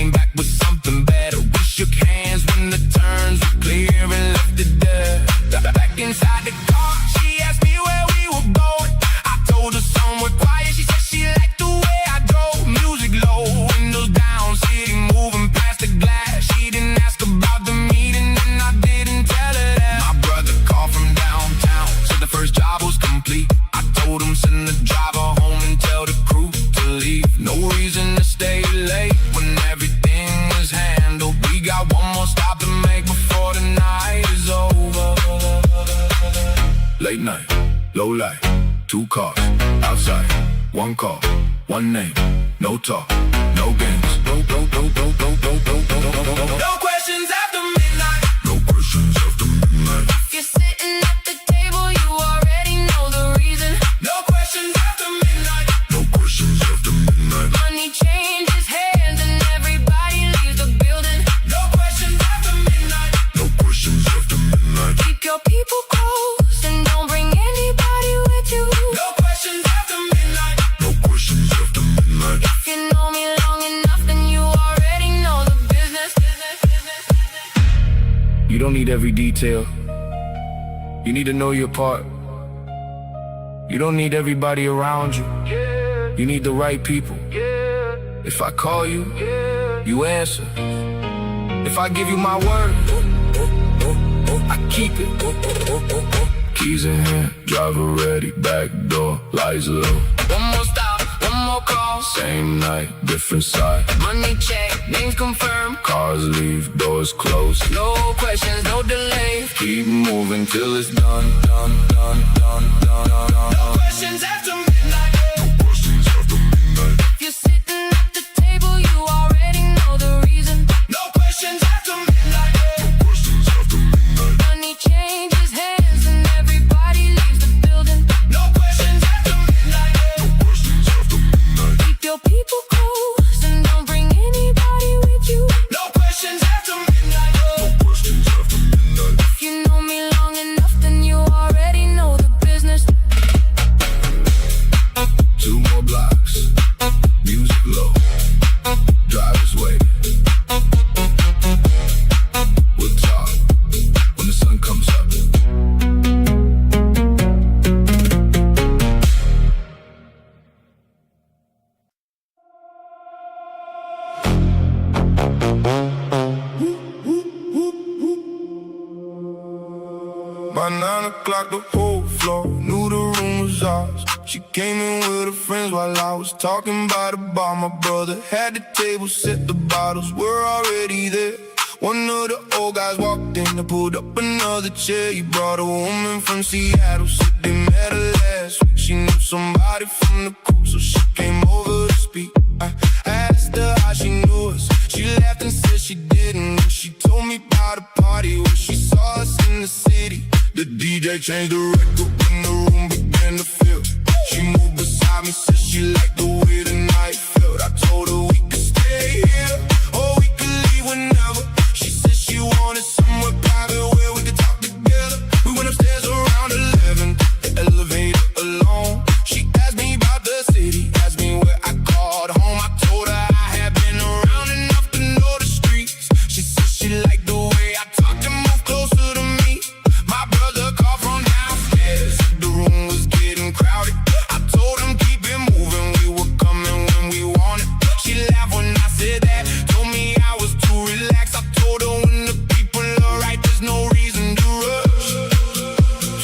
came back with something better. We shook hands when the turns were clear and left it there. Back inside the car, she asked me where we were going. I told her somewhere quiet. She said she liked the way I drove. Music low, windows down, city moving past the glass. She didn't ask about the meeting, and I didn't tell her that. My brother called from downtown, said the first job was complete. I told him send the driver home and tell the crew to leave. No reason to stay late when everything was handled. We got one more stop to make before the night is over. Late night, low light, 2 cars, outside, 1 call, 1 name, no talk, no games. No questions after midnight. No questions after midnight. If you're sitting at the table, you already know the reason. No questions after midnight. No questions after midnight. Money changes hands and everybody leaves the building. No questions after midnight. No questions after midnight. Keep your people close and don't bring anybody with you. No questions after midnight. No questions after midnight. If you know me long enough, then you already know the business. You don't need every detail. You need to know your part. You don't need everybody around you. You need the right people. If I call you, you answer. If I give you my word, I keep it. Keys in hand, driver ready, back door, lights low. One more stop, one more call. Same night, different side. Money check, names confirmed. Cars leave, doors closed. No questions, no delay. Keep moving till it's done. No questions after midnight. No questions after midnight. If you're sitting at the table, you already know the reason. No questions after midnight. No questions after midnight. Money changes hands and everybody leaves the building. No questions after midnight. No questions after midnight. Keep your people close and don't bring anybody with you. No questions after midnight. No questions after midnight. If you know me long enough, then you already know the business. 2 more blocks, music low, driver's waiting. We'll talk when the sun comes up. By 9 o'clock, the whole floor knew the room was ours. She came in with her friends while I was talking by the bar. My brother had the table set, the bottles were already there. One of the old guys walked in and pulled up another chair. He brought a woman from Seattle, said they met her last week. She knew somebody from the crew, so she came over to speak. I asked her how she knew us. She laughed and said she didn't. She told me about a party where she saw us in the city. The DJ changed the record when the room began to fill. She moved beside me, said she liked the way the night felt. I told her we could stay here or we could leave whenever. She said she wanted somewhere private where we could talk together. We went upstairs around 11, the elevator alone. She asked me about the city, asked me where I called home. I told her I had been around enough to know the streets. She said she liked the way I talked and moved closer to me. My brother called from downstairs, the room was getting crowded. I told him keep it moving, we were coming when we wanted. She laughed when I said that, told me I was too relaxed. I told her when the people are right, there's no reason to rush.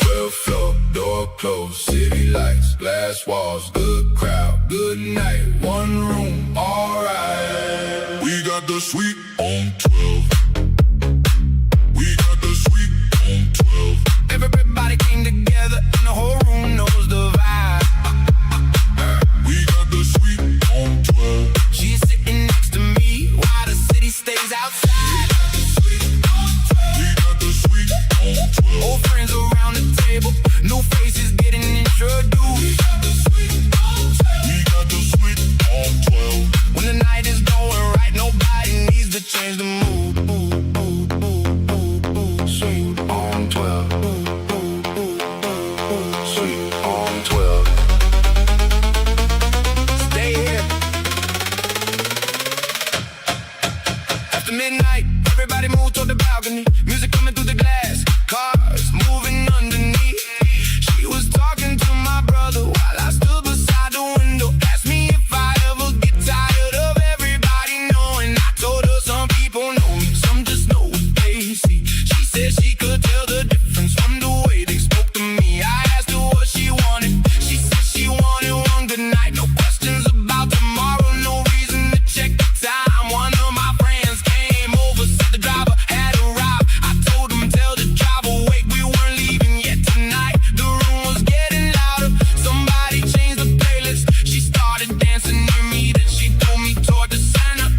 12th floor, door closed, city lights, glass walls, good crowd, good night, one room, alright. We got the suite on 12. We got the suite on 12. Everybody came together and the whole room knows the vibe. We got the suite on 12. She's sitting next to me while the city stays outside. We got the suite on 12. Old friends around the table, new faces getting introduced. We got the suite on 12. We got the suite on 12. When the night is going right, nobody needs to change the mood. Suite on 12. Suite on 12. Stay here. After midnight, everybody moved toward the balcony. Music coming through the glass, cars moving underneath. She was talking to my brother while I stood beside the window. Asked me if I'd ever get tired of everybody knowing. I told her some people know me, some just know what they see. She said she could tell the difference from the way they spoke to me. I asked her what she wanted. She said she wanted one good night. No questions about tomorrow, no reason to check the time. One of my friends came over, said the driver had arrived. I told him, tell the driver, wait, we weren't leaving yet tonight. The room was getting louder, somebody changed the playlist. She started dancing near me, then she threw me toward the center.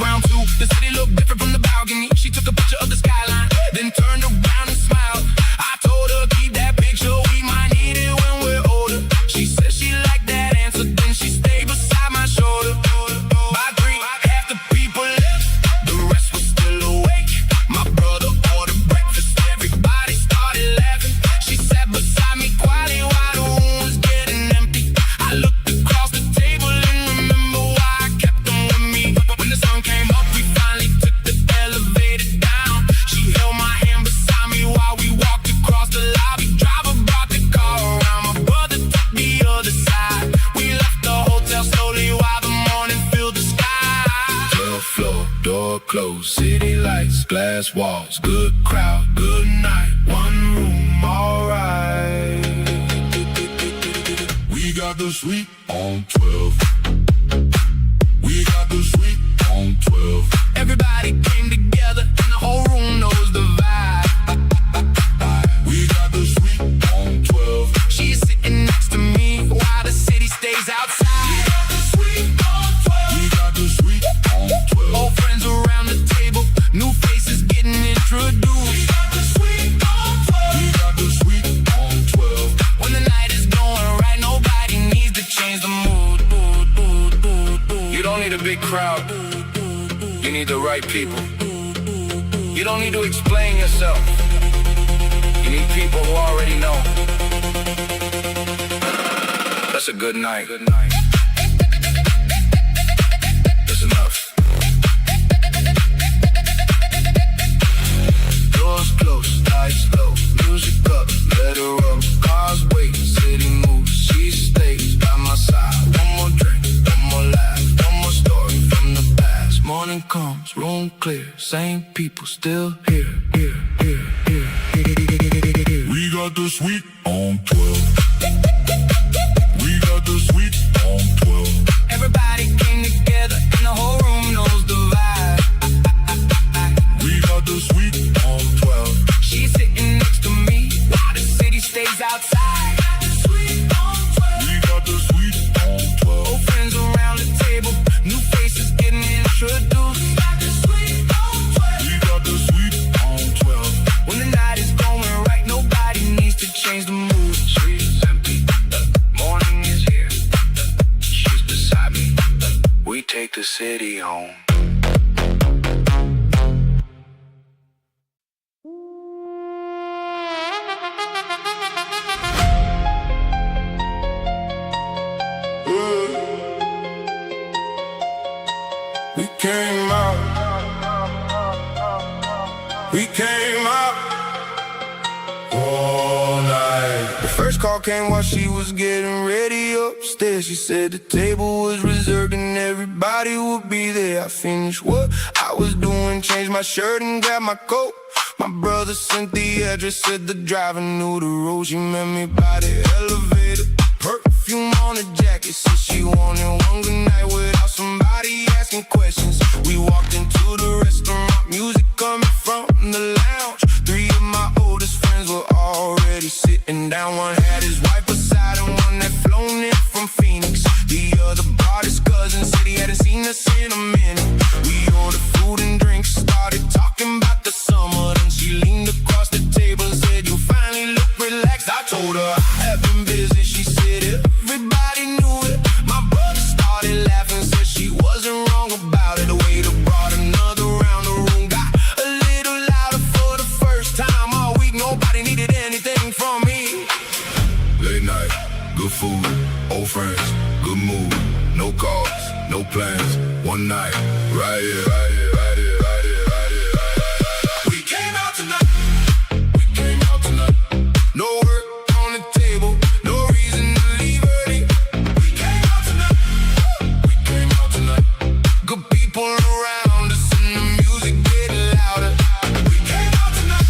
Round two, the city looked different from the balcony. She took a picture of the skyline, then turned around and smiled. I told her, keep that picture, we might need it when we're older. She said she liked that answer, then she stayed beside my shoulder. By three, half the people left, the rest was still awake. My brother ordered breakfast, everybody started laughing. She sat beside me quietly while the room was getting empty. I looked across the table and remember why I kept them with me. When the sun came up, we finally took the elevator down. She held my hand beside me while we walked across the lobby. Driver brought the car around, my brother took the other side. We left the hotel slowly while the morning filled the sky. 12th floor, door closed, city lights, glass walls, good crowd, good night, one room, alright. We got the suite on 12. We got the suite on 12. Everybody came together and the whole room knows the vibe. We got the suite on 12. She's sitting next to me while the city stays outside. We got the suite on 12. We got the suite on 12. Old friends around the table, new faces getting introduced. We got the suite on 12. We got the suite on 12. When the night is going right, nobody needs to change the mood. You don't need a big crowd, you need the right people. You don't need to explain yourself, you need people who already know. That's a good night. That's enough. Doors closed, lights low, music up, let her up. Cars wait, city moves, she stays by my side. One more drink, one more laugh, one more story from the past. Morning comes, room clear, same people still here. We got the suite on 12. We got the suite on 12. Everybody came together and the whole room knows the vibe. We got the suite on 12. She's sitting next to me while the city stays outside. We got the suite on 12. Old friends around the table, new faces getting introduced. We got the suite on 12. When the night is going right, nobody needs to change the mood. Streets empty, morning is here. She's beside me. We take the city home. We came out all night. The first call came while she was getting ready upstairs. She said the table was reserved and everybody would be there. I finished what I was doing, changed my shirt and grabbed my coat. My brother sent the address, said the driver knew the road. She met me by the elevator, perfume on her jacket. Said she wanted one good night without somebody asking questions. We walked into the restaurant, music coming from the lounge. Three of my oldest friends were already sitting down. One had his wife beside him, one had flown in from Phoenix. The other brought his cousin, said he hadn't seen us in a minute. We ordered food and drinks, started talking about the summer. Then she leaned across the table, said, you finally look relaxed. I told her I have been busy. She said everybody knew it. My brother started laughing, said she wasn't wrong about it. The waiter brought another round, the room got a little louder for the first time all week. Nobody needed anything from me. Late night, good food, old friends, good mood. No calls, no plans, One night, right here, right here, right here, right here, right here, right here. We came out tonight. We came out tonight. No work on the table, no reason to leave early. We came out tonight. We came out tonight. Good people around us and the music getting louder. We came out tonight.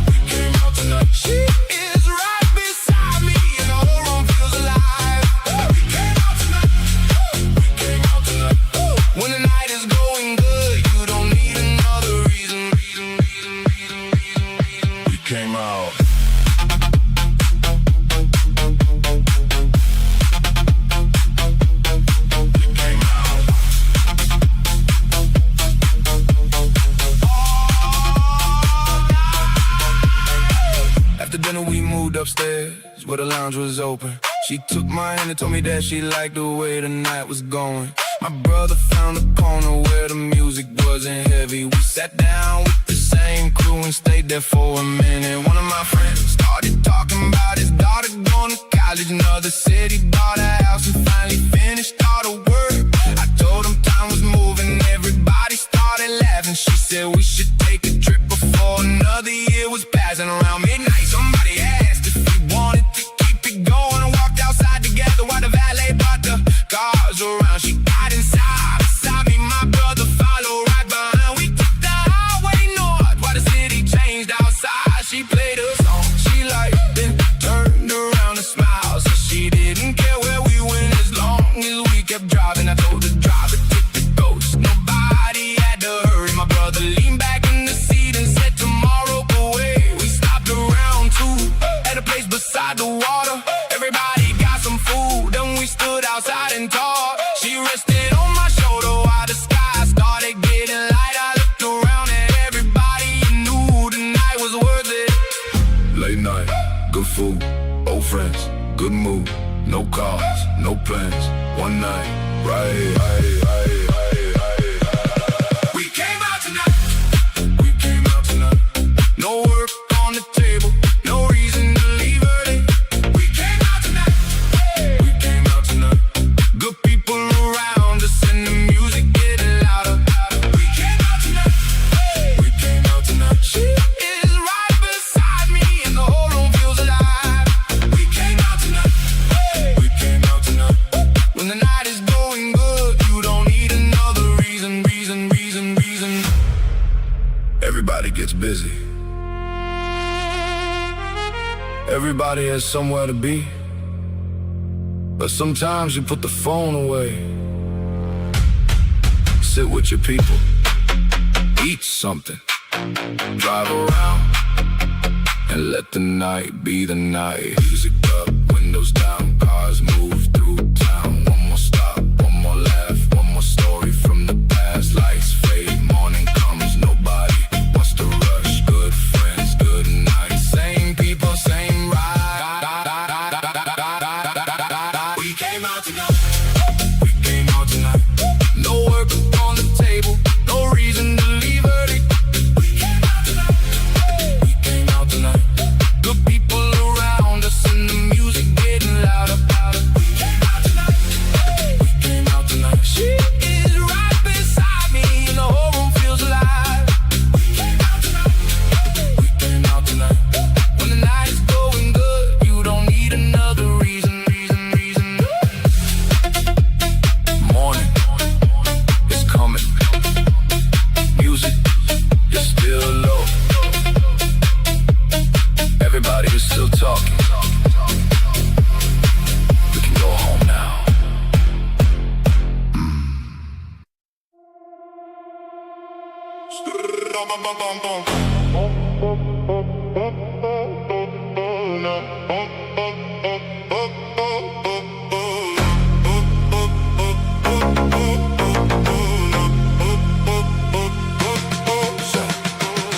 We came out tonight. She is right beside me and the whole room feels alive. We came out tonight. We came out tonight. When the night is going good, you don't need another reason. We came out. We came out. After dinner we moved upstairs where the lounge was open. She took my hand and told me that she liked the way the night was going. My brother found a corner where the music wasn't heavy. We sat down with the same crew and stayed there for a minute. One of my friends started talking about his daughter going to college in another city, bought a house and finally finished all the work. I told him time was moving, everybody started laughing. She said we should take a trip before another year was passing. Around midnight somebody asked if we wanted to keep it going, and walked outside together while the valet brought the cars around. She got inside beside me, my brother followed right behind. We took the highway north while the city changed outside. She played a song she liked, then turned around and smiled. So she didn't care where we went as long as we kept driving. I told the driver to the ghost, nobody had to hurry. My brother leaned back in the seat and said tomorrow away. We stopped around too at a place beside the water. Everybody got some food, then we stood outside and talked. She rested on my shoulder while the sky started getting light. I looked around at everybody and knew the night was worth it. Late night, good food, old friends, good mood. No cars, no plans. One night, right here, right here, right here, right here, right here, right here. We came out tonight. We came out tonight. No work on the table, no reason to leave early. We came out tonight. We came out tonight. Good people around us and the music getting louder. We came out tonight. We came out tonight. She is right beside me and the whole room feels alive. We came out tonight. We came out tonight. When the night is going good, you don't need another reason. Everybody gets busy. Everybody has somewhere to be. But sometimes you put the phone away. Sit with your people. Eat something. Drive around and let the night be the night. Music up, windows down, cars move through town. One more stop, one more laugh, one more story from the past. Lights fade, morning comes, nobody wants to rush. Good friends, good night. Same people, same ride. We came out tonight. We came out tonight. No work on the table, no reason to leave early. We came out tonight. We came out tonight. Good people around us and the music getting louder. We came out tonight. We came out tonight. She is right beside me and the whole room feels alive. We came out tonight. We came out tonight. When the night is going good, you don't need another reason. Morning is coming. Music is still low. Everybody is still talking. We can go home now.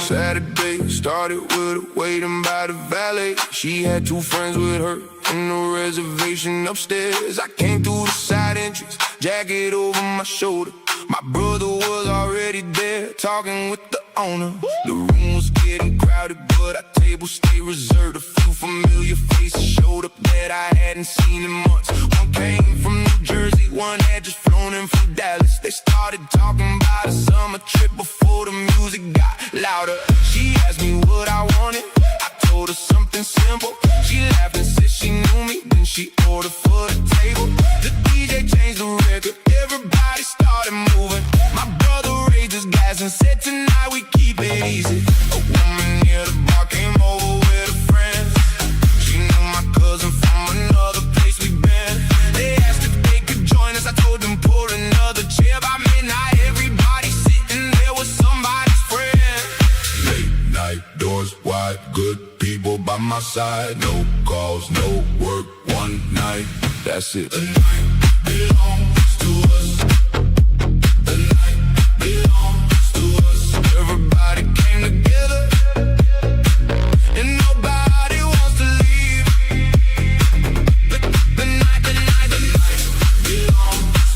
Saturday started with her waiting by the valet. She had two friends with her in the reservation upstairs. I came through the side entrance, jacket over my shoulder. My brother was already there, talking with the owner. The room was getting crowded, but our table stayed reserved. A few familiar faces showed up that I hadn't seen in months. One came from New Jersey, one had just flown in from Dallas. They started talking about a summer trip before the music got louder. She asked me what I wanted, I told her something simple. She laughed and said she knew me, then she ordered for the table. The DJ changed the record, everybody started moving. My brother raised his glass and said tonight we keep it easy. A woman near the bar came over with her friends. She knew my cousin from another place we'd been. They asked if they could join us, I told them pull another chair. By midnight everybody sitting there was somebody's friend. Late night, doors wide, good people by my side. No calls, no work, one night, that's it. The night belongs to us. The night belongs to us. Everybody came together and nobody wants to leave. The night belongs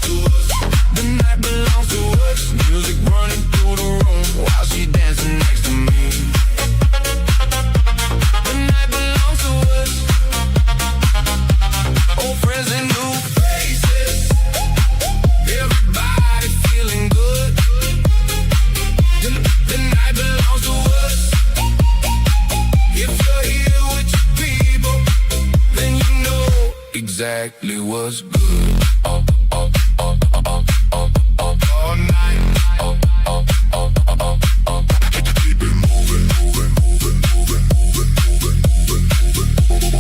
to us. The night belongs to us. Music running through the room while she dancing next to me. The night belongs to us. Old friends and new faces. Everybody feeling good. The night belongs to us. If you're here with your people, then you know exactly what's good. All night. Keep it moving, moving, moving, moving, moving, moving, moving, moving.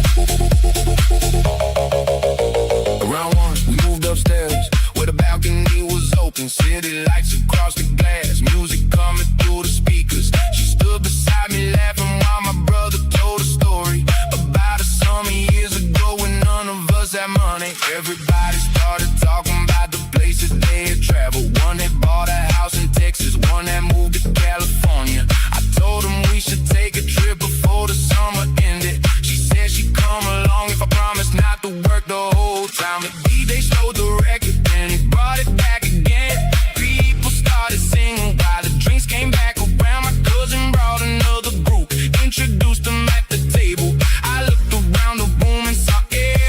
Around 1, we moved upstairs where the balcony was open. City lights across the glass, music coming through the speakers. She stood beside me laughing while my brother told a story about a summer years ago when none of us had money. Everybody started talking about the places they had traveled. One had bought a house in Texas, one had moved to California. I told them we should take a trip before the summer ended. She said she'd come along if I promised not to work the whole time. The DJ slowed the record and he brought it back again. People started singing while the drinks came back around. My cousin brought another group, introduced them at the table. I looked around the room and saw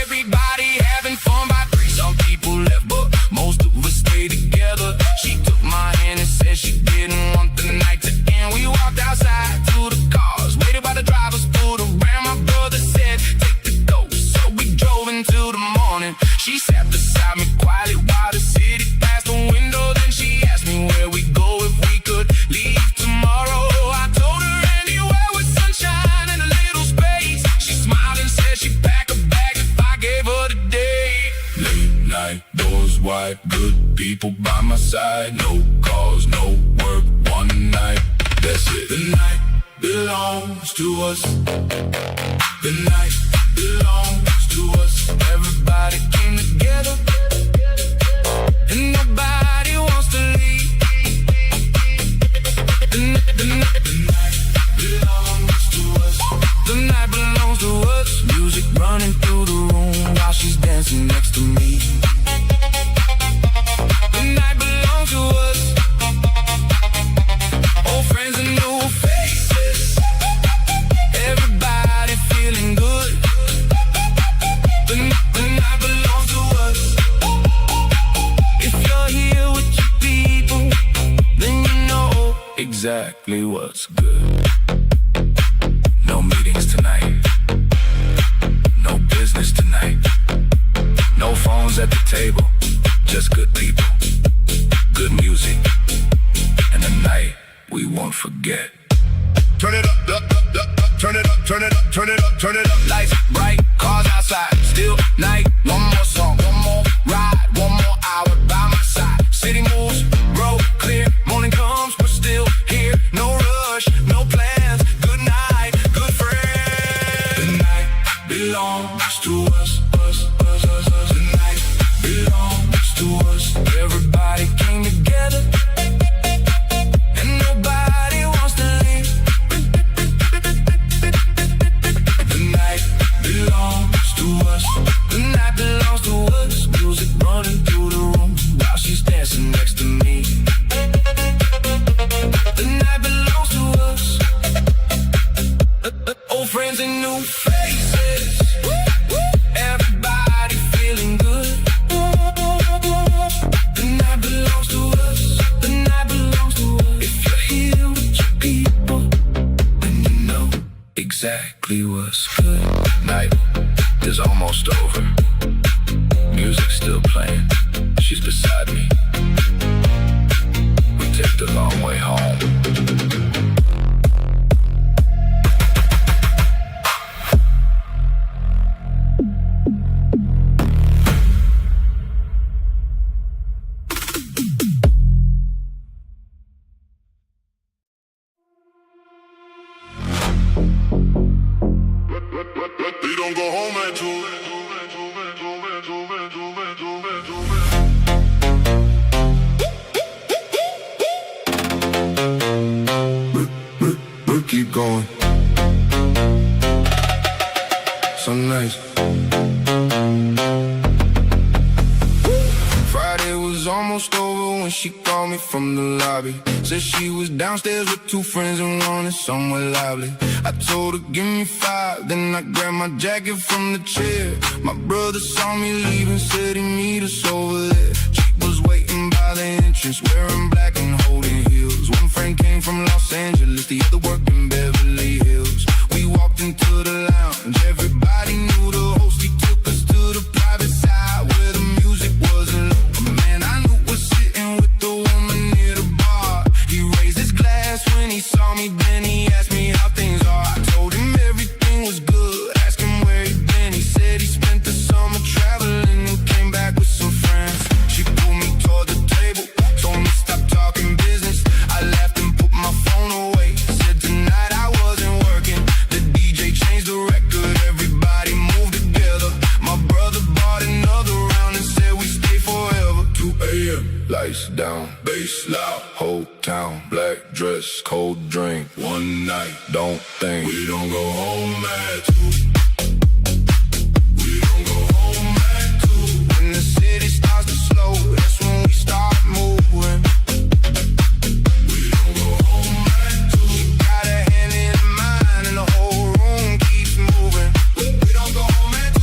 everybody having fun by 3. Some people left, but most of us stayed together. She took my hand and said she didn't want the night to end. We walked outside to the cars, waited by the drivers pulled around. My brother said, take the go, so we drove into the morning. She sat beside me quietly while the city passed the window. Then she asked me where we go if we could leave tomorrow. I told her anywhere with sunshine and a little space. She smiled and said she'd pack a bag if I gave her the day. Late night, doors wide, good people by my side. No calls, no work, one night, that's it. The night belongs to us. The night belongs to us. Everybody came together and nobody wants to leave. The night belongs to us. The night belongs to us. Music running through the room while she's dancing next to me. The night belongs to us. Old friends and new faces. Everybody feeling good. The night belongs to us. If you're here with your people, then you know exactly what's good. No meetings tonight. No business tonight. No phones at the table. Just good people. Good music. And a night we won't forget. Turn it up, turn it up, turn it up, turn it up, turn it up. Lights bright, cars outside, still night. One more song, one more ride, one more hour by my side. City moves, road clear, morning comes, we're still here. No rush, no plans, good night, good friend. The night belongs to us, us, us, us, us. The night belongs to us. Everybody came together and nobody wants to leave. The night belongs to us. The night belongs to us. exactly what's good. Night is almost over. Music's still playing. She's beside me. We take the long way home. We don't go home at 2. Keep going. So nice. Friday was almost over when she called me from the lobby. Said she was downstairs with 2 friends and wanted somewhere lively. I told her give me 5, then I grabbed my jacket from the chair. My brother saw me leaving, said he'd meet us over there. She was waiting by the entrance, wearing black and holding heels. One friend came from Los Angeles, the other worked in Beverly Hills. We walked into the lounge, everybody knew the host. He took us to the private side where the music wasn't low. Man, I knew was sitting with the woman near the bar. He raised his glass when he saw me, then he asked me how things are. I told him everything was good, asked him where he'd been. He said he spent the summer traveling and came back with some friends. She pulled me toward the table, told me stop talking business. I laughed and put my phone away, said tonight I wasn't working. The DJ changed the record, everybody moved together. My brother bought another round and said we stay forever. 2 a.m. Lights down, bass loud, whole town, black dress, cold drink. One night, don't think we don't go home at 2. We don't go home at 2. When the city starts to slow, that's when we start moving. We don't go home at 2. She got her hand in mine and the whole room keeps moving. We don't go home at 2.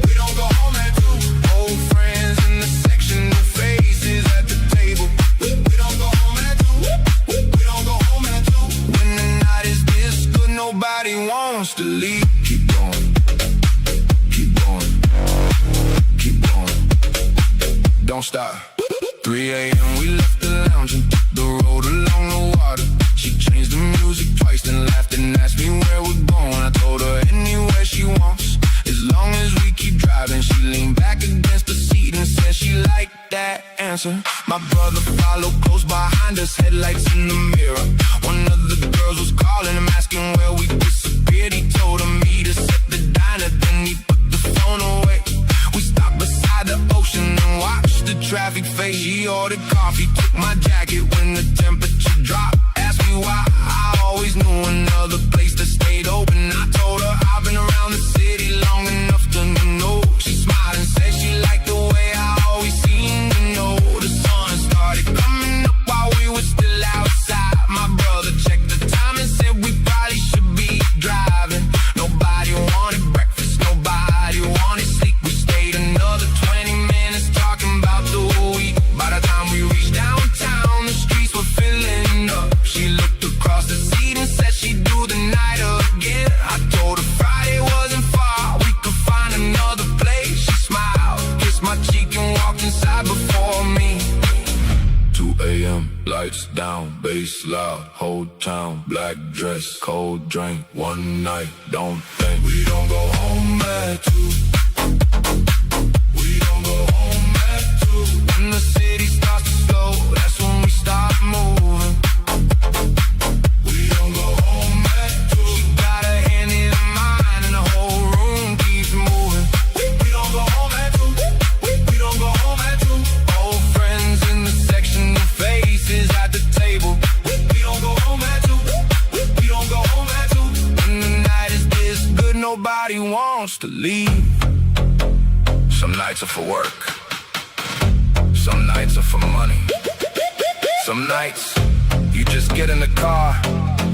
We don't go home at 2. Old friends in the section, new faces at the table. We don't go home at 2. We don't go home at 2. When the night is this good, nobody wants to leave. Keep going. Keep going. Keep going. Don't stop. 3 a.m. we left the lounge and took the road along the water. She changed the music twice, then laughed and asked me where we're going. I told her anywhere she wants, as long as we keep driving. She leaned back against the seat and said she liked that answer. My brother followed close behind us, headlights in the mirror. One of the girls was calling him, asking where we disappeared. He told her meet us at the diner, then he put the phone away. We stopped beside the ocean and watched the traffic fade. She ordered coffee, took my jacket when the temperature dropped. Asked me why, I always knew another place that stayed open. I told her I've been around the city long enough to know. She smiled and said she liked the way I always seemed to know. The sun started coming up while we were still outside. My brother checked the time and said we probably should be driving. Nobody wanted breakfast, nobody wanted sleep. We stayed another 20 minutes talking about the week. By the time we reached downtown, the streets were filling up. She looked across the seat and said she'd do the night again. I told her Friday wasn't far, we could find another place. She smiled, kissed my cheek and walked inside before me. 2 a.m. lights down, bass loud, whole town, black dress, cold drink. One night, don't think we don't go home at 2. We don't go home at 2. When the city starts to slow, that's when we start moving. We don't go home at 2. She got her hand in mine and the whole room keeps moving. We don't go home at 2. We don't go home at 2. Old friends in the section, new faces at the table. We don't go home at 2. We don't go home at 2. When the night is this good, nobody wants to leave. Some nights are for work, some nights are for money. Some nights you just get in the car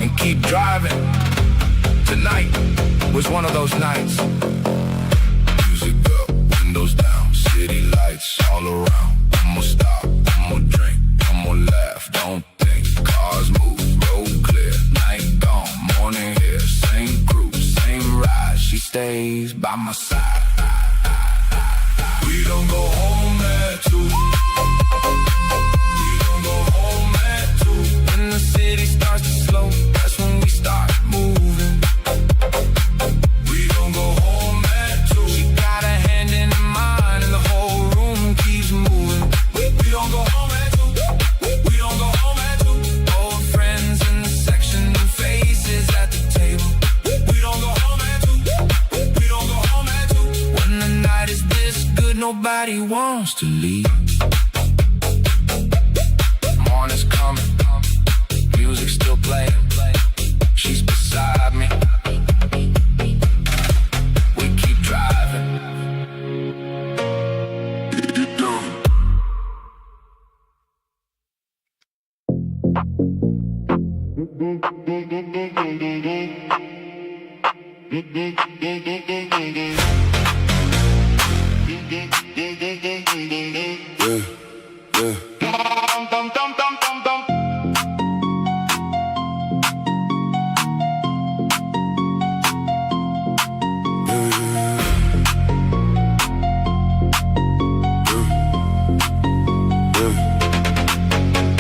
and keep driving. Tonight was one of those nights. Music up, windows down, city lights all around. One more stop, one more drink, one more laugh. Don't think, cars move, road clear, night gone, morning here. Same stays by my side. We don't go home at 2. We don't go home at 2. When the city starts to slow, that's when we start moving. We don't go home at 2. She got a hand in mine and the whole room keeps moving. We don't go home at 2. We don't go home at 2. Old friends in the section, new faces at the table. We don't go home at 2. We don't go home at 2. When the night is this good, nobody wants to leave. Morning's coming, music still playing. She's beside me. We keep driving.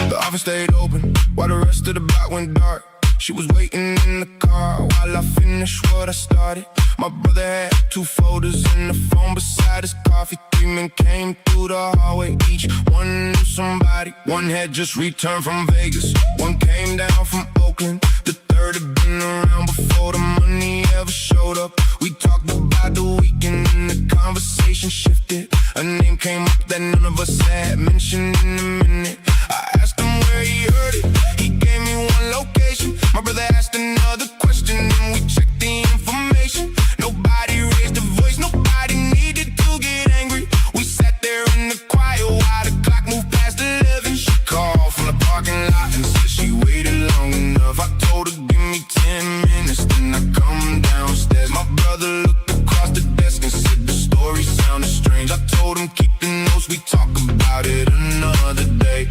The office stayed open while the rest of the block went dark. She was waiting in the car while I finished what I started. My brother had 2 folders in the phone beside his coffee. 3 men came through the hallway, each one knew somebody. One had just returned from Vegas, one came down from Oakland. The third had been around before the money ever showed up. We talked about the weekend and the conversation shifted. A name came up that none of us had mentioned in a minute. I asked him where he heard it, he gave me one location. My brother asked another question and we checked the information. Nobody raised a voice, nobody needed to get angry. We sat there in the quiet while the clock moved past 11. She called from the parking lot and said she waited long enough. I told her give me 10 minutes, then I come downstairs. My brother looked across the desk and said the story sounded strange. I told him keep the notes, we talk about it another day.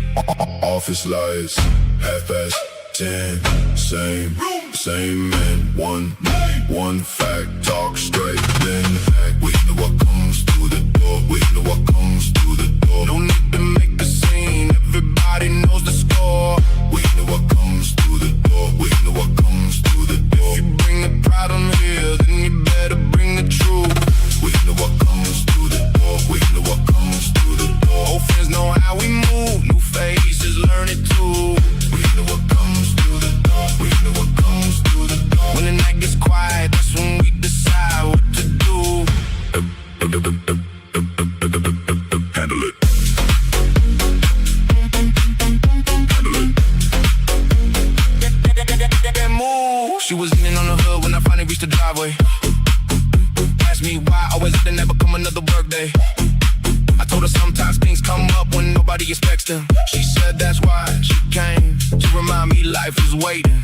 Office lights, 10:30, same man, one fact, talk straight, then act. We know what comes through the door, we know what comes through the door. No need to make a scene, everybody knows the score. We know what comes through the door, we know what comes through the door. If you bring the problem here, then you better bring the truth. We know what comes through the door, we know what comes through the door. Old friends know how we move, new faces learn it too. We know what comes through the door, we know what comes through the door. When the night gets quiet, that's when we decide what to do. Handle it. Move. She was leaning on the hood when I finally reached the driveway. Asked me why I always let it never come another work day. I told her sometimes things come up when nobody expects them. She said that's why she came, to remind me life is waiting.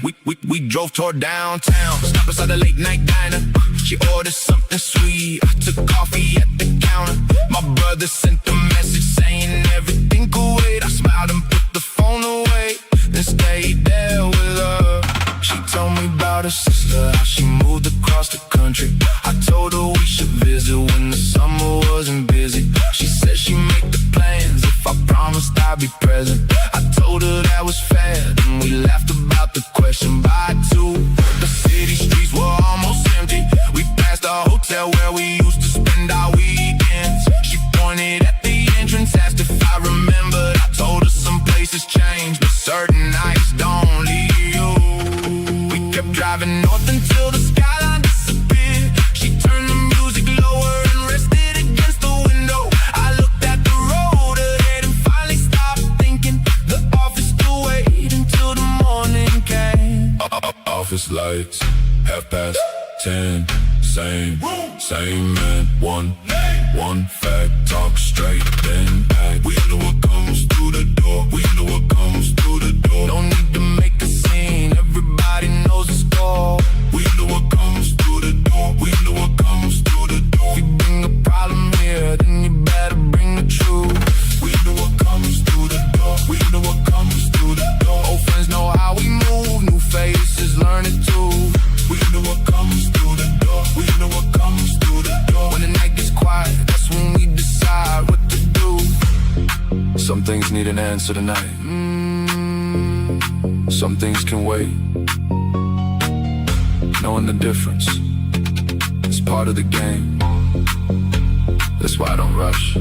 We drove toward downtown, stopped beside a late night diner. She ordered something sweet, I took coffee at the counter. My brother sent a message saying everything could wait. I smiled and put the phone away, then stayed there with her. She told me about her sister, how she moved across the country. I told her we should visit when the summer wasn't busy. She said she'd make the plans if I promised I'd be present. I told her that was fair, then we laughed about the question. By 2, the city streets were almost empty. We passed a hotel where we used to spend our weekends. She pointed at the entrance, asked if I remembered. I told her some places changed, but certain nights don't leave you. We kept driving north until the skyline disappeared. She turned the music lower and rested against the window. I looked at the road ahead and finally stopped thinking. The office still wait until the morning came. Office lights, 10:30, same man, one fact, talk straight, then act. We know what comes through the door, we know what comes through the door. No need to make a scene, everybody knows the score. We know what comes through the door, we know what comes through the door. If you bring a problem here, then you better bring the truth. We know what comes through the door, we know what comes through the door. Old friends know how we move, new faces learn it too. We know what comes through the door, we know what comes events of the night. Some things can wait. Knowing the difference is part of the game. That's why I don't rush.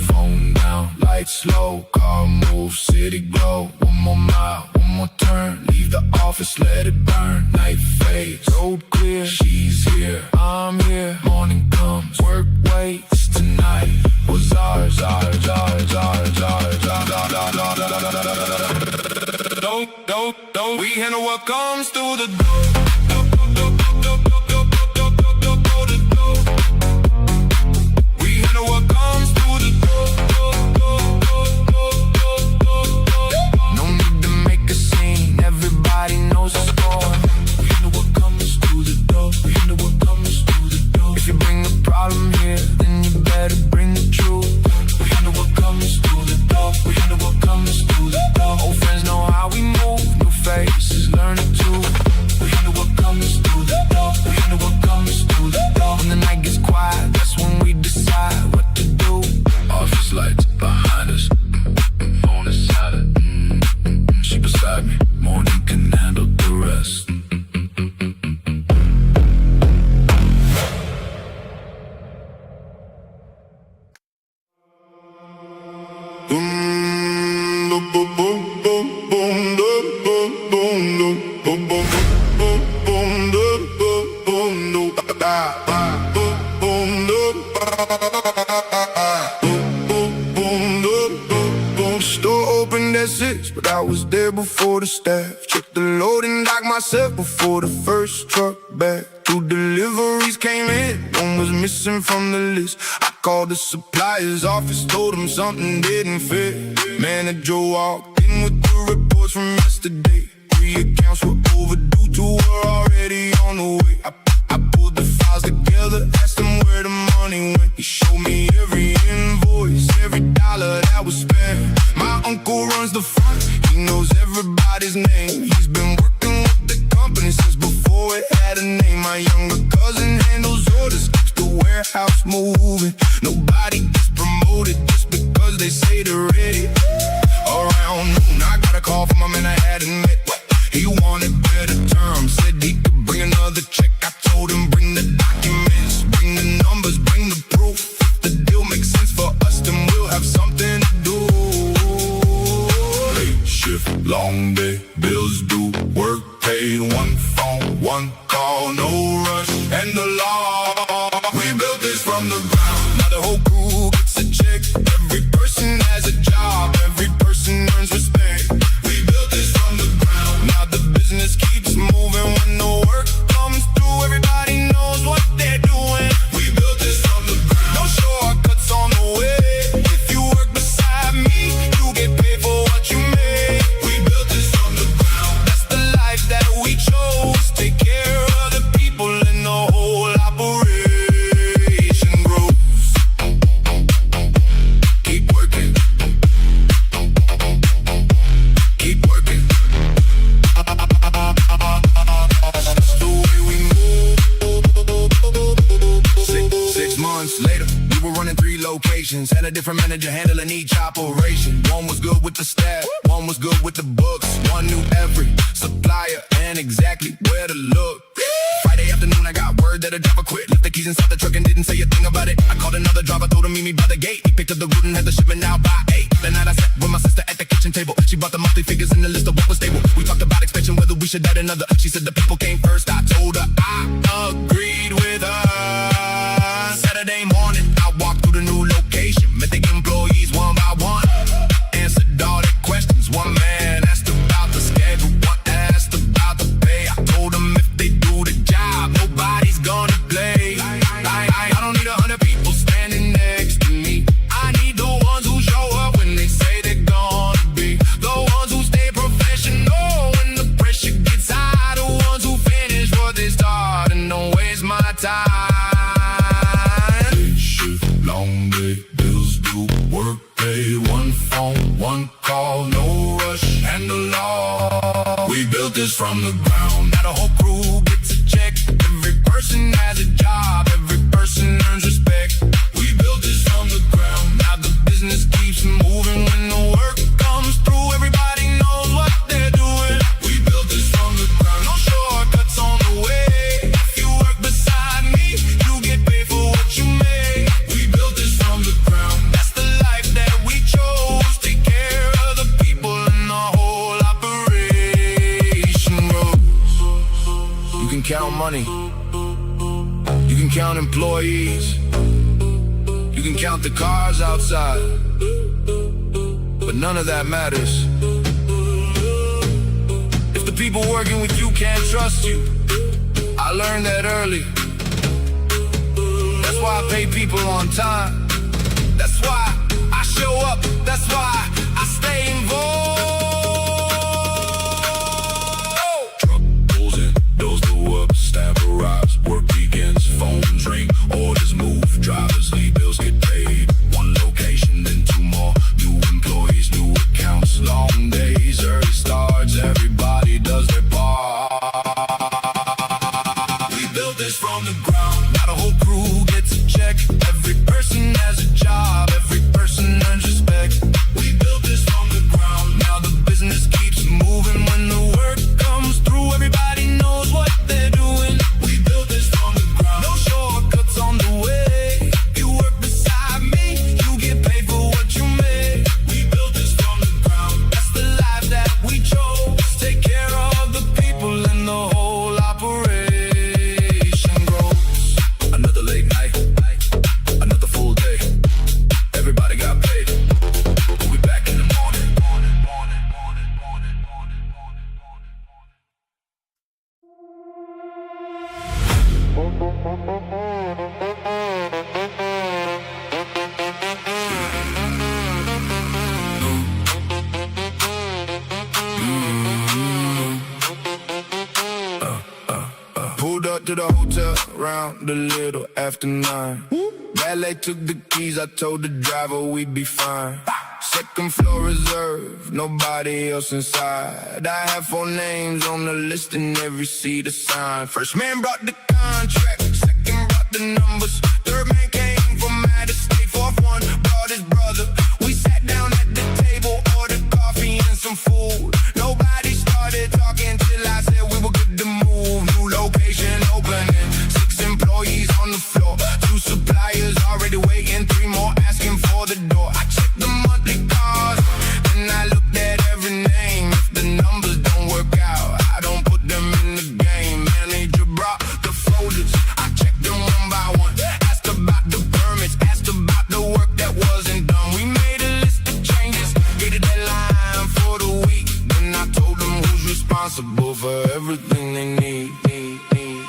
Phone down, lights low, car move, city glow. One more mile, one more turn, leave the office, let it burn. Night fades, road clear, she's here, I'm here. Morning comes, work waits, tonight was ours, ours, ours, ours, ours, don't we handle what comes through the door. Store opened at 6, but I was there before the staff. Checked the loading dock myself before the first truck back. 2 deliveries came in, one was missing from the list. I called the supplier's office, told them something didn't fit. Manager walked in with the reports from yesterday. 3 accounts were overdue, 2 were already on the way. I pulled the files together, asked him where the money went. He showed me every invoice, every dollar that was spent. My uncle runs the front, he knows everybody's name. He's been working with the company since before it had a name. My younger cousin handles orders, keeps the warehouse moving. Nobody gets promoted just because they say they're ready. Around noon, I got a call from a man I hadn't met. He wanted better terms, said he could bring another check. I told him bring the documents, bring the numbers, bring the proof. If the deal makes sense for us, then we'll have something to do. Late shift, long day, bills due, work paid, 1 phone, 1 call, no rush, and the law. We built this from the ground, now the whole crew gets a check. Every person has a job, every person earns respect. We built this from the ground, now the business keeps moving. When the work comes through, everybody knows what they're doing. We built this from the ground, no shortcuts on the way. If you work beside me, you get paid for what you make. We built this from the ground, that's the life that we chose. Take care of the people and the whole operation grows. Keep working, keep working. That's the way we move. 6 months later, we were running 3 locations. Had a different manager handling each operation. One was good with the staff, one was good with the books. One knew every supplier and exactly where to look. Friday afternoon, I got word that a driver quit. Left the keys inside the truck and didn't say a thing about it. I called another driver, told him meet me by the gate. He picked up the route and had the shipment out by 8. That night I sat with my sister at the kitchen table. She brought the monthly figures in the list of what was stable. We talked about expansion, whether we should add another. She said the people came first. I told her I agreed with her. Saturday morning, I walked through the new location. Met the employees one by one. Answered all their questions. One man asked about the schedule, one asked about the pay. I told them if they do the job, nobody's gonna play. I don't need 100 people standing next to me. I need the ones who show up when they say they're gonna be. The ones who stay professional when the pressure gets high. The ones who finish what they start and don't waste my time. Late shift, long day, bills due, work paid, 1 phone, 1 call, no rush, and the law. We built this from the ground, now the whole crew gets a check. Every person has a job, every person earns respect. We built this from the ground, now the business keeps moving. When the work count money, you can count employees, you can count the cars outside, but none of that matters if the people working with you can't trust you. I learned that early. That's why I pay people on time. That's why I show up. That's why I stay involved. Truck pulls in, doors go up, staff arrives, work begins, phones ring, orders move, drivers leave, bills get paid. One location, then two more, new employees, new accounts, long days, early starts, everybody does their part. We built this from the ground, now the whole crew gets a check. Every person has a job, every person earns respect. We built this from the ground, now the business keeps moving. When the work comes through, everybody knows what they're doing. We built this from the ground, no shortcuts on the way. You work beside me, you get paid for what you make. We built this from the ground, that's the life that we chose. Take care of the people and the whole operation grows. Another late night, another full day. Everybody got paid. We'll be back in the morning. Pulled up to the hotel around a little after 9. Valet took the keys, I told the driver we'd be fine. Second floor reserved, nobody else inside. I have 4 names on the list and every seat assigned. First man brought the contract, second brought the numbers, third man came from out of state, fourth one brought his brother. We sat down at the table, ordered coffee and some food. Nobody started talking till I said we were good to move. New location opening, 6 employees on the floor, 2 suppliers already waiting, 3 more asking for the door. I checked the monthly cars, then I looked at every name. If the numbers don't work out, I don't put them in the game. Manager brought the folders, I checked them one by one. Asked about the permits, asked about the work that wasn't done. We made a list of changes, gave a deadline for the week. Then I told them who's responsible for everything they need.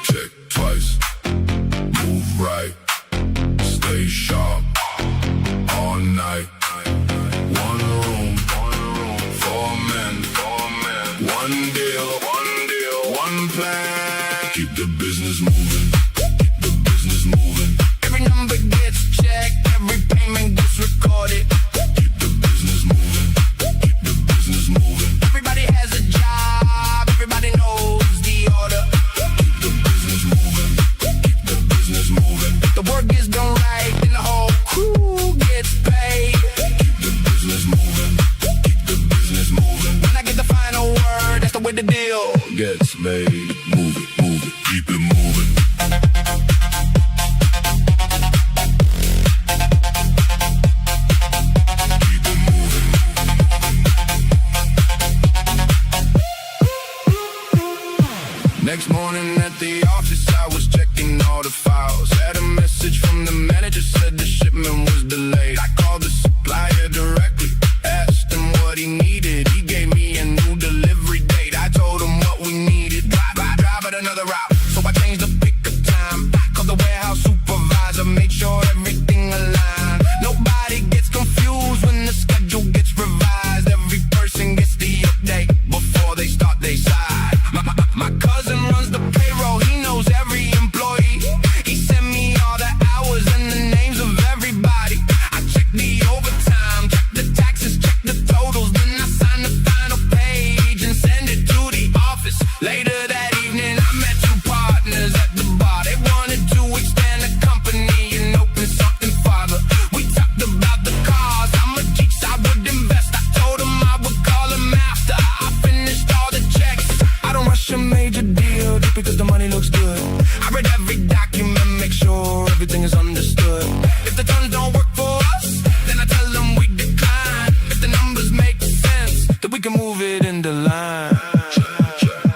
Check twice, move right, stay sharp, all night. 1 room, 4 men, 1 deal, 1 plan. Keep the business moving, keep the business moving. Every number gets checked, every payment gets recorded. Keep the business moving, keep the business moving. Everybody has a job, everybody knows the order. Keep the business moving, keep the business moving. If the work is done right, then the whole crew gets paid. Keep the business moving, keep the business moving. When I get the final word, that's the way the deal gets made. Move it, keep it moving. Keep it moving. Next morning at the office, I was checking all the files. Had a message from the manager, said the shipment was delayed. I called the supplier directly, asked him what he needed. He gave me a new delivery date. I told him what we needed. Drive at another route. So I changed the pickup time. Called the warehouse supervisor, made sure everything aligned. Nobody gets confused when the schedule gets revised. Every person gets the update before they start their side. My cousin runs the payroll, he knows every employee. He sent me all the hours and the names of everybody. I checked the overtime, checked the taxes, checked the totals. Then I signed the final page and send it to the office. Later that evening, I met 2 partners at the bar. They wanted to expand the company and open something farther. We talked about the cars, how much each I would invest. I told them I would call them after I finished all the checks. I don't rush a major deal just because the money looks good. I read every document, make sure everything is understood. If the terms don't work for us, then I tell them we decline. If the numbers make sense, then we can move it in the line.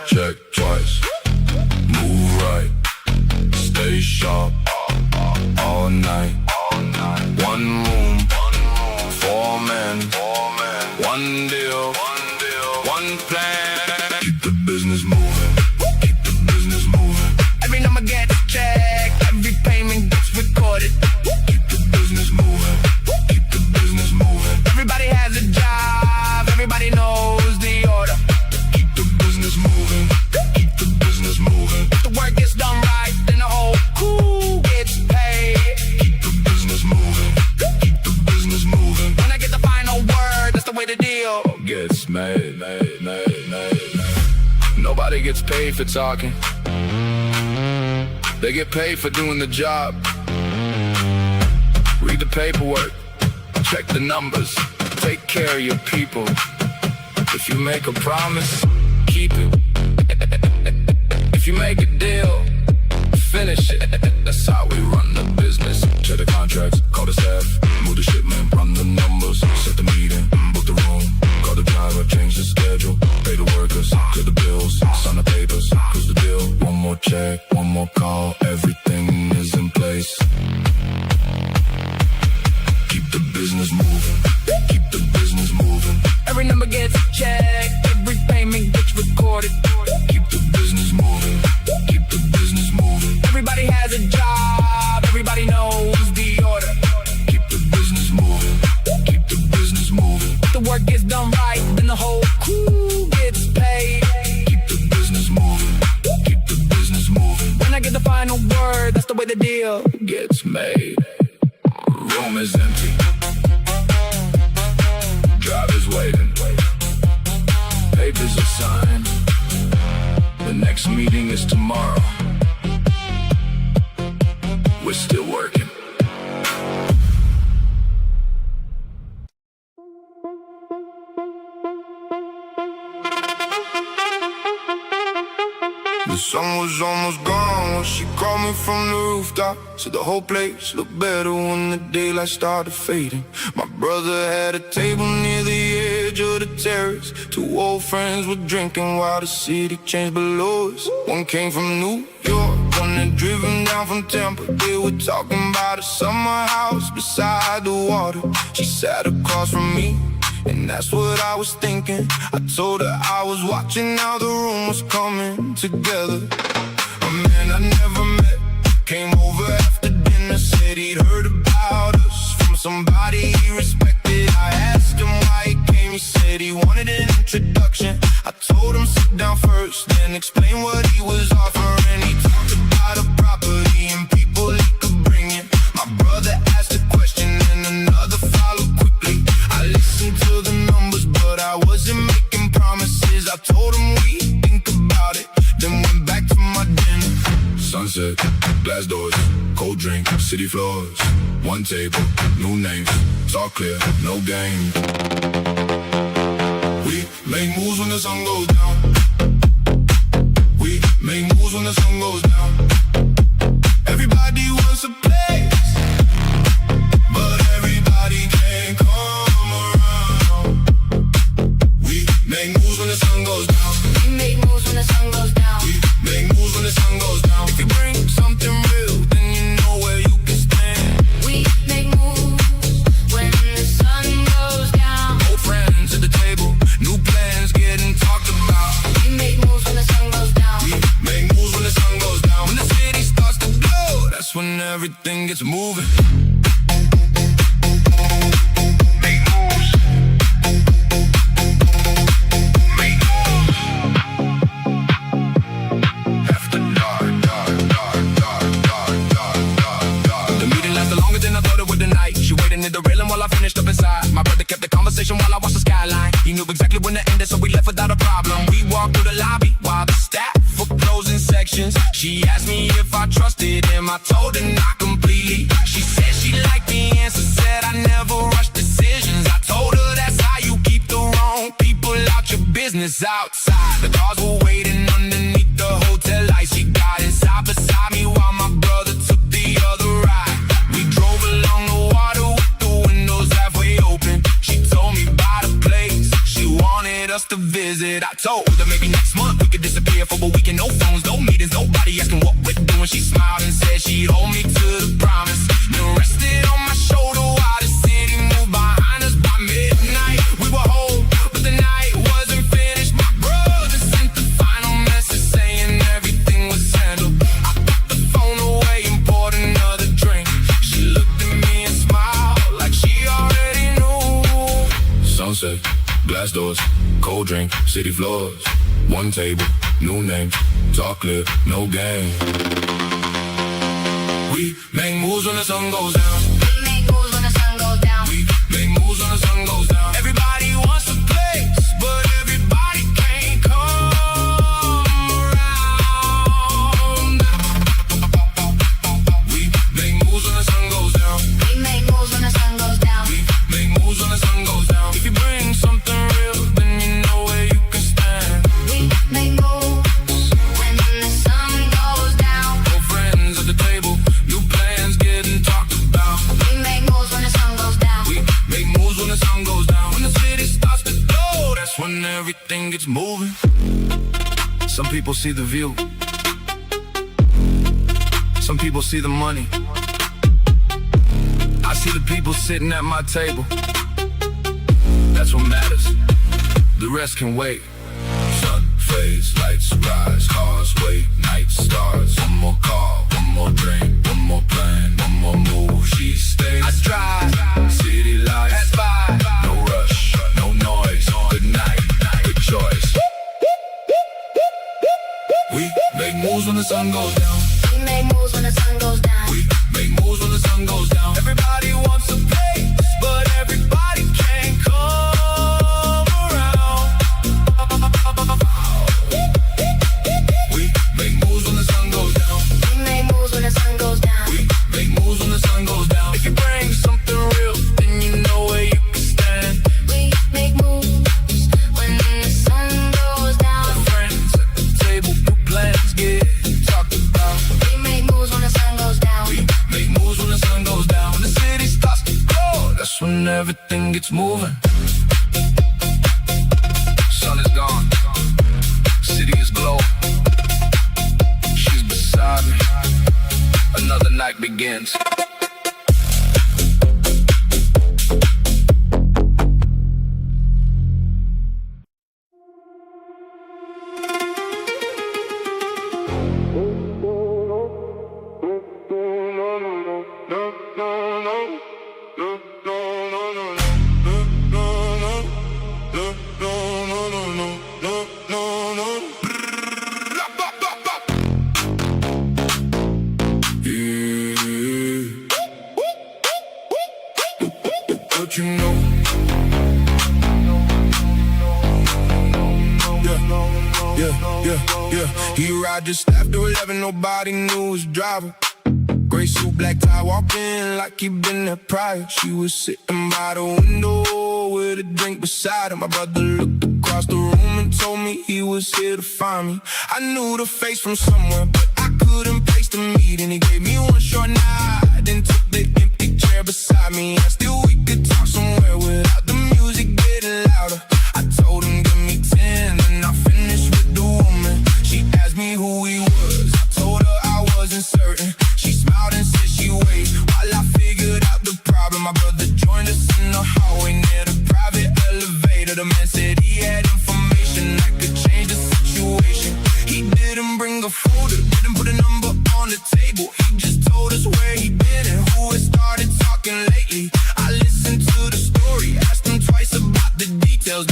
Check twice, move plan. Keep the business moving. Keep the business moving. Every number gets checked, every payment gets recorded. Keep the business moving. Keep the business moving. Everybody has a job, everybody knows the order. Keep the business moving. Keep the business moving. If the work gets done right, then the whole crew gets paid. Keep the business moving. Keep the business moving. When I get the final word, that's the way the deal Gets made. Nobody gets paid for talking. They get paid for doing the job. Read the paperwork, check the numbers, take care of your people. If you make a promise, keep it. If you make a deal, finish it. That's how we run the business. Check the contracts, call the staff, move the shipment, run the numbers, set the meeting, book the room, call the driver, change the schedule, pay the workers, clear the bills, sign the papers, close the deal. One more check, one more call, everything is in place. Keep the business moving. Keep the business moving. Every number gets checked, every payment gets recorded. Keep the business moving. Keep the business moving. Everybody has a job, everybody knows the order. Keep the business moving. Keep the business moving. If the work gets done right, then the whole crew gets paid. Keep the business moving. Keep the business moving. When I get the final word, that's the way the deal Gets made. Room is empty. Driver's waiting. Papers are signed. The next meeting is tomorrow. We're still working. The sun was almost gone when she called me from the rooftop. Said the whole place looked better when the daylight started fading. My brother had a table near the edge of the terrace. Two old friends were drinking while the city changed below us. One came from New York, one had driven down from Tampa. They were talking about a summer house beside the water. She sat across from me, and that's what I was thinking. I told her I was watching how the room was coming together. A man I never met came over after dinner, said he'd heard about us from somebody he respected. I asked him why he came, he said he wanted an introduction. I told him sit down first, then explain what he was offering. He talked about a property and people he could bring in. My brother asked a question and another followed quickly. I listened to the numbers, but I wasn't making promises. I told him we'd think about it, then went back to my dinner. Sunset, glass doors, cold drink, city floors. One table, new names, it's all clear, no game. We make moves when the sun goes down. We make moves when the sun goes down. Everybody wants a place, but everybody can't come around. We make moves when the sun goes down. We make moves when the sun goes down. We make moves when the sun goes down. If you bring something real, then you know where you can stand. We make moves when the sun goes down. Old friends at the table, new plans getting talked about. We make moves when the sun goes down. We make moves when the sun goes down. When the city starts to glow, that's when everything gets moving. Make moves. Make moves. After dark. The meeting lasted longer than I thought it would tonight. She waited near the railing while I finished up inside. My brother kept the conversation while I watched the skyline. He knew exactly when to end it, so we left without a problem. We walked through the lobby while the staff were closing sections. She asked me if I trusted him. I told her not completely. She said she liked the answer, said I never rush decisions. I told her that's how you keep the wrong people out your business. Outside, the cars were waiting underneath the hotel lights. She got inside beside me while my brother took the other ride. We drove along the water with the windows halfway open. She told me about a place she wanted us to visit. I told her maybe next month we could disappear for a weekend. No phones, no meetings, nobody asking what we're doing. She smiled and said she'd hold me to the promise, then rested on my shoulder while the city moved behind us. By midnight we were home, but the night wasn't finished. My drink, city floors. One table, new names, talk clear, no game. We make moves when the sun goes down. We make moves when the sun goes down. We make moves when the sun goes down. Everybody wants a place, but everybody can't come around. We make moves when the sun goes down. We make moves when the sun goes down. We make moves when the sun goes down. If you bring something real, then you know where you can stand. We make moves when the sun goes down. No friends at the table, new plans getting talked about. We make moves when the sun goes down. We make moves when the sun goes down. When the city starts to glow, that's when everything gets moving. Some people see the view. Some people see the money. I see the people sitting at my table. That's what matters. The rest can wait. Sun fades, lights rise, cars wait, night stars. One more call, one more drink, one more plan, one more move. She stays. I drive, city lights, pass by. No rush, no noise. Good night, good choice. We make moves when the sun goes down. We make moves when the sun goes down. We make moves when the sun goes down. Everybody wants a place, but everybody can't come around. We make moves when the sun goes down. We make moves when the sun goes down. We make moves when the sun goes down. If you bring something real, then you know where you can stand. We make moves when the sun goes down. Friends at the table, new plans get talked about. We make moves when the sun goes down. We make moves when the sun goes down. When the city starts to glow, that's when everything gets moving. Sun is gone, city is glowing. She's beside me, another night begins. But you know, yeah. He arrived just after 11, nobody knew his driver. Gray suit, black tie, walked in like he been there prior. She was sitting by the window with a drink beside her. My brother looked across the room and told me he was here to find me. I knew the face from somewhere, but I couldn't place the meeting. He gave me one short nod, then took the empty chair beside me. Asked if we could talk somewhere without the music getting louder. I told him give me 10, then I finished with the woman. She asked me who he was, I told her I wasn't certain. She smiled and said she wait while I figured out the problem. My brother joined us in the hallway near the private elevator. The man said he had information that could change the situation. He didn't bring a folder, didn't put a number on the table. He just told us where he'd been and who had started talking lately. I listened to the story, asked him twice about the details.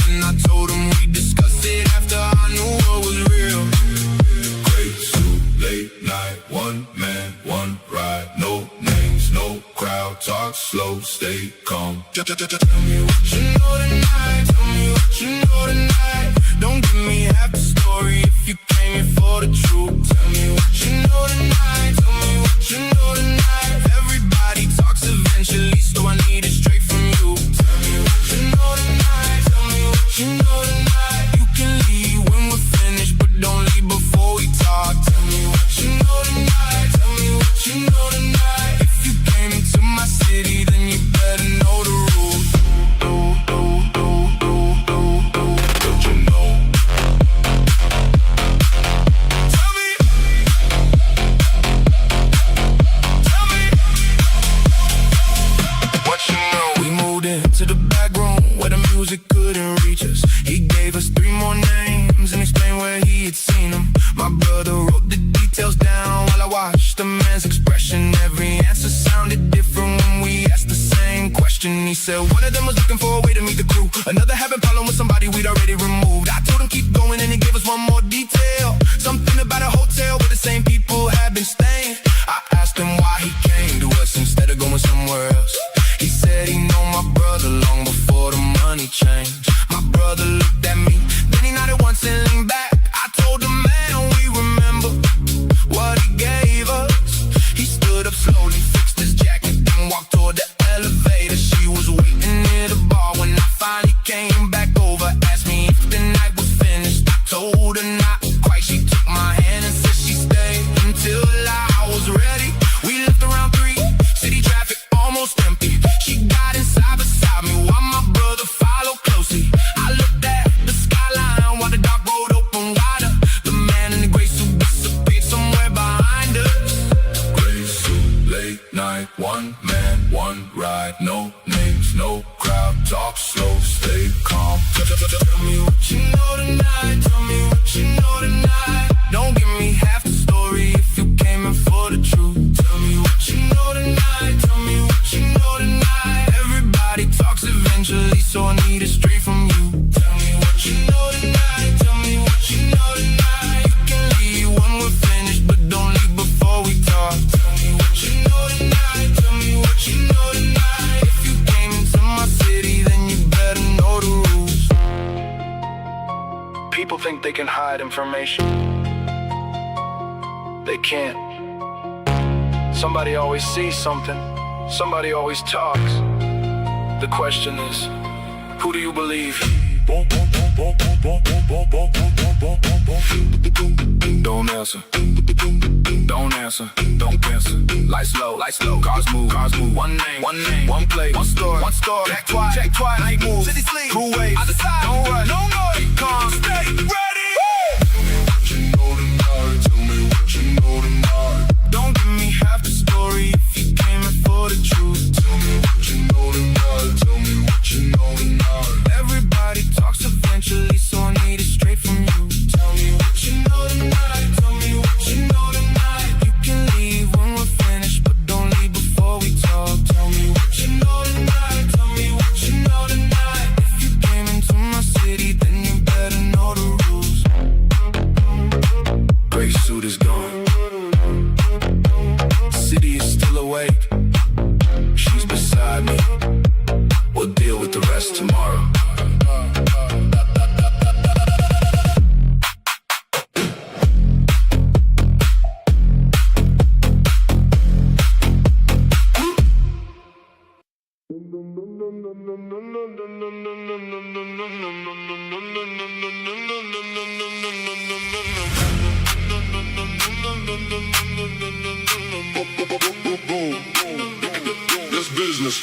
People think they can hide information. They can't. Somebody always sees something. Somebody always talks. The question is, who do you believe? Don't answer. Don't answer. Don't answer. Lights low. Cars move. One name. One place. One store. Check twice. Night moves. City sleep. Cool waves. Other side. Don't rush. No noise. Calm. Stay ready. Tell me what you know tonight. Don't give me half the story if you came in for the truth. Tell me what you know tonight. Tell me what you know tonight. Everybody talks eventually, so I need it straight from you. Tell me what you know tonight. Tell me what you know tonight. You can leave when we're finished, but don't leave before we talk. Tell me what you know tonight. Tell me what you know tonight. If you came into my city, then you better know the rules. Gray suit is gone. City is still awake. She's beside me. We'll deal with the rest tomorrow. This business.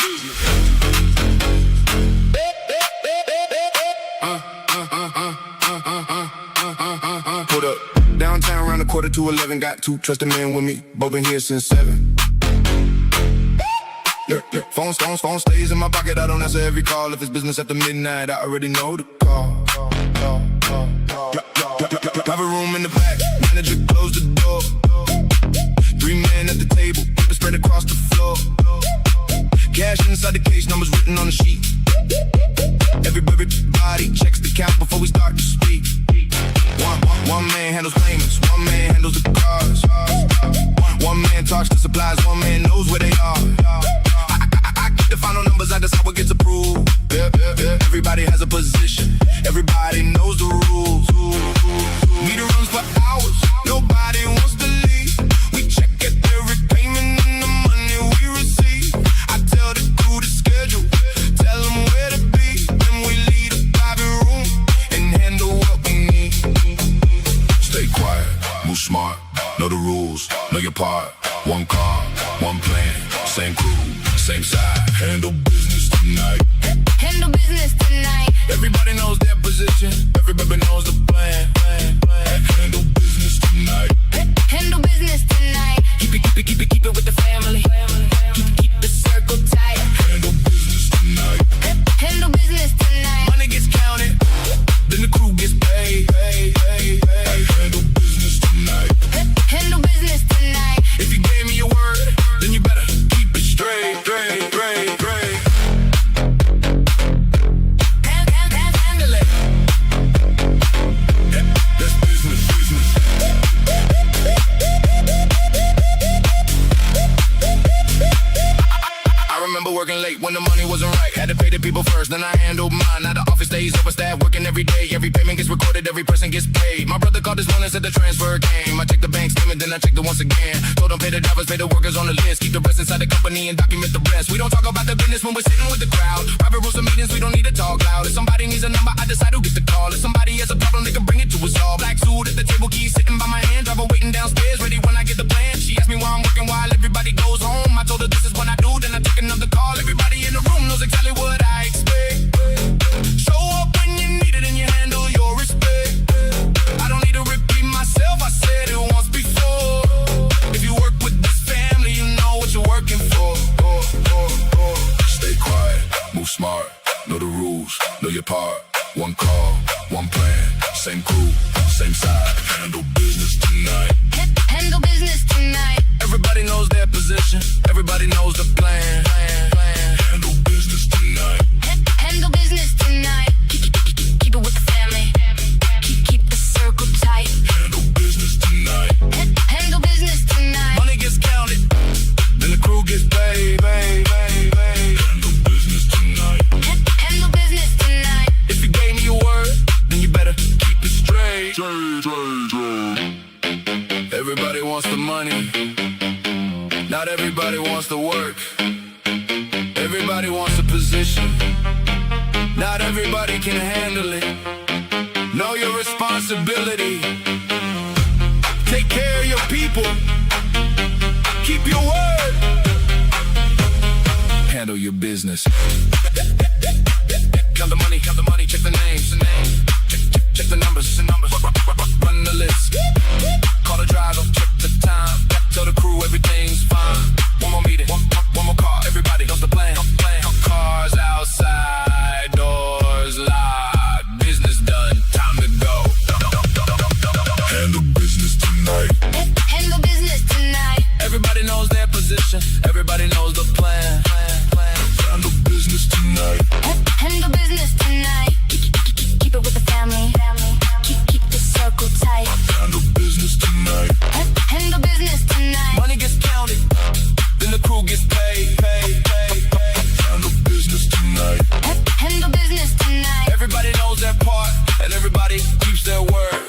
Put up downtown around 11:15. Got two trusted men with me. Both been here since 7. Phone stays in my pocket. I don't answer every call. If it's business after midnight, I already know the call. Private room in the back. Manager closed the door. 3 men at the table. Paper spread across the floor. Cash inside the case. Numbers written on the sheet. Everybody checks the count before we start to speak. One man handles payments. One man handles the cars. One man talks to supplies. One man knows where they are. I get the final numbers. I decide what gets approved. Everybody has a position. Everybody knows the rules. Meter runs for hours. Nobody wants to leave. We check at every payment and the money we receive. I tell the crew to schedule. Tell them where to be. Then we leave the private room and handle what we need. Stay quiet, move smart, know the rules, know your part. One car, one plan, same crew, same side. Handle business tonight. Handle business tonight. Everybody knows their position. Everybody knows the plan. Handle business tonight. Handle business tonight. Keep it with the family. Keep the circle tight. Handle business tonight. Handle business tonight. Money gets counted, then the crew gets paid. Handle business tonight. Handle business tonight. If you gave me your word, then you better keep it straight. Handle it. Yeah, that's business. I remember working late when the money wasn't right. Had to pay the people first, then I handled mine. Now the office stays overstaffed, working every day. Every payment gets recorded, every person gets paid. My brother called this morning, said the transfer came. I checked the bank statement, then I checked it once again. Told them pay the drivers, pay the workers on the list. Keep the rest inside the company and document the rest. We don't talk about the business when we're sitting with the crowd. Private rules and meetings, we don't need to talk loud. If somebody needs a number, I decide who gets the call. If somebody has a problem, they can bring it to us all. Black suit at the table, keys sitting by my hand. Driver waiting downstairs, ready when I get the plan. She asked me why I'm working while everybody goes home. I told her this is what I do, then I took another call. Everybody in the room knows exactly what I expect. Show up when you need it and you handle your respect. I don't need to repeat myself, I said it once before. If you work with this family, you know what you're working for. Stay quiet, move smart, know the rules, know your part. One call, one plan, same crew, same side. Handle business tonight. Handle business tonight. Everybody knows their position. Everybody knows the plan. Handle business tonight. Handle business tonight. Keep it with the family. Keep the circle tight. Handle business tonight. Handle business tonight. Money gets counted, then the crew gets paid. Handle business tonight. Handle business tonight. If you gave me your word, then you better keep it straight. Everybody wants the money. Not everybody wants the work. Everybody wants a position. Not everybody can handle it. Know your responsibility. Take care of your people. Keep your word. Handle your business. Count the money, check the names. Check the numbers. Run the list. Call the driver, check the time. Tell the crew everything's fine. One more meeting, one more call. Everybody knows the plan. Cars outside, doors locked. Business done, time to go. Handle business tonight. Handle business tonight. Everybody knows their position. Everybody knows the plan. Handle business tonight. Handle business tonight. Keep it with the family. Keep the circle tight. Handle business tonight. Handle business tonight. Money gets counted, then the crew gets paid. Handle business tonight. Handle business tonight. Everybody knows their part, and everybody keeps their word.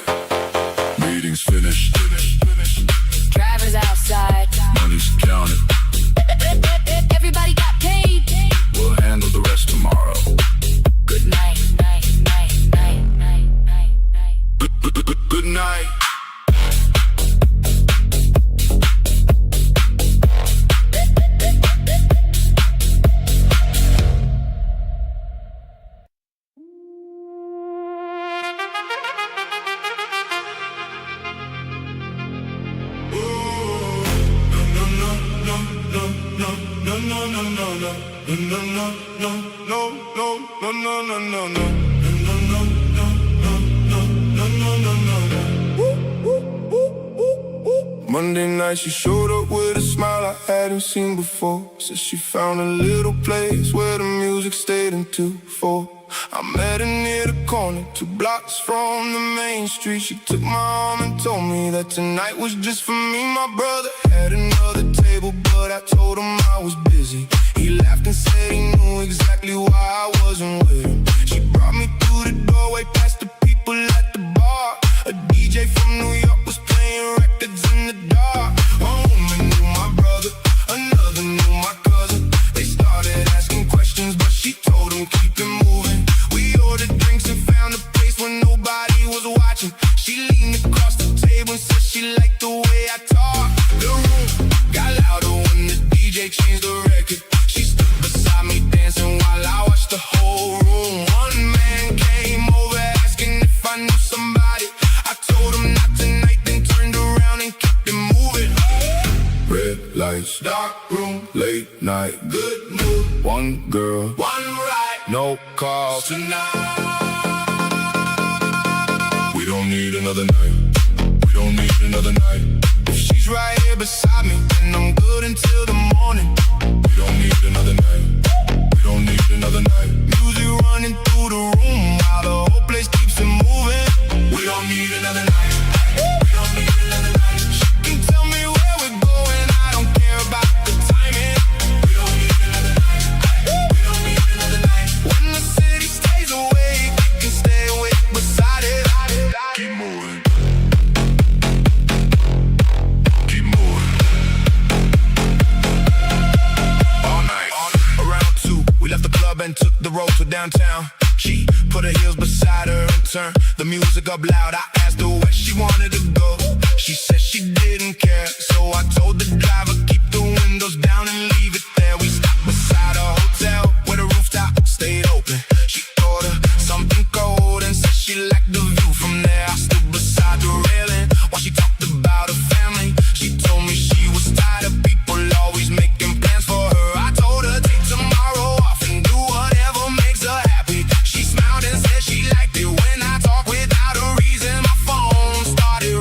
Meeting's finished. Drivers outside. Money's counted. Everybody got paid. We'll handle the rest tomorrow. Good night. Good night. Monday night she showed up with a smile I hadn't seen before. Said she found a little place where the music stayed until 4. I met her near the corner, 2 blocks from the main street. She took my arm and told me that tonight was just for me. My brother had another table, but I told him I was busy. He laughed and said he knew exactly why I wasn't with him. She brought me through the doorway past the people at the bar. A DJ from New York was playing records in the dark. One woman knew my brother, another knew my cousin. They started asking questions, but she told them keep it moving. We ordered drinks and found a place where nobody was watching. She leaned across the table and said she liked the way I talk. The room got louder when the DJ changed the record. She stood beside me dancing while I watched the whole room. One man came over asking if I knew somebody. I told him not tonight, then turned around and kept it moving. Red lights, dark room, late night, good mood. One girl, one ride, no calls tonight. We don't need another night. We don't need another night. If she's right here beside me, then I'm good until the morning. We don't need another night. We don't need another night. Music running through the room while the whole place keeps it moving. We don't need another night. We don't need another night. She can tell me where we're going, I don't care about the timing. We don't need another night. We don't need another night. When the city stays awake, we can stay awake beside it. Keep moving. Keep moving. All night. Around 2, we left the club and took the road to downtown. She put her heels beside her and turned the music up loud. I asked her where she wanted to go. She said she didn't care, so I told the driver keep the windows down and leave it there. We stopped beside a hotel where the rooftop stayed open. She ordered something cold and said she liked the view from there. I stood beside the railing while she talked about her family. She told me she was tired of people always making plans for her. I told her take tomorrow off and do whatever makes her happy. She smiled and said she liked it when I talked without a reason. My phone started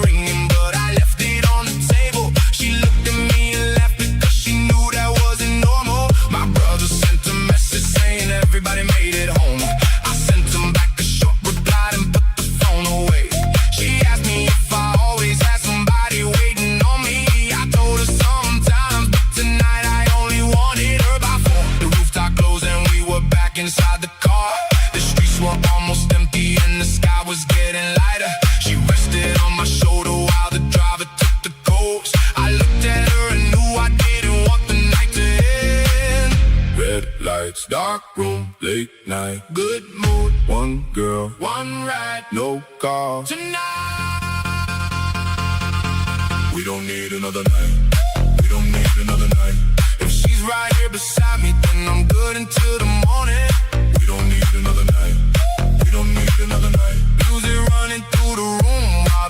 Dark room, Late night, good mood, one girl, one ride, no call. tonight. We don't need another night. We don't need another night. If she's right here beside me, then I'm good until the morning. We don't need another night. We don't need another night. Music running through the room while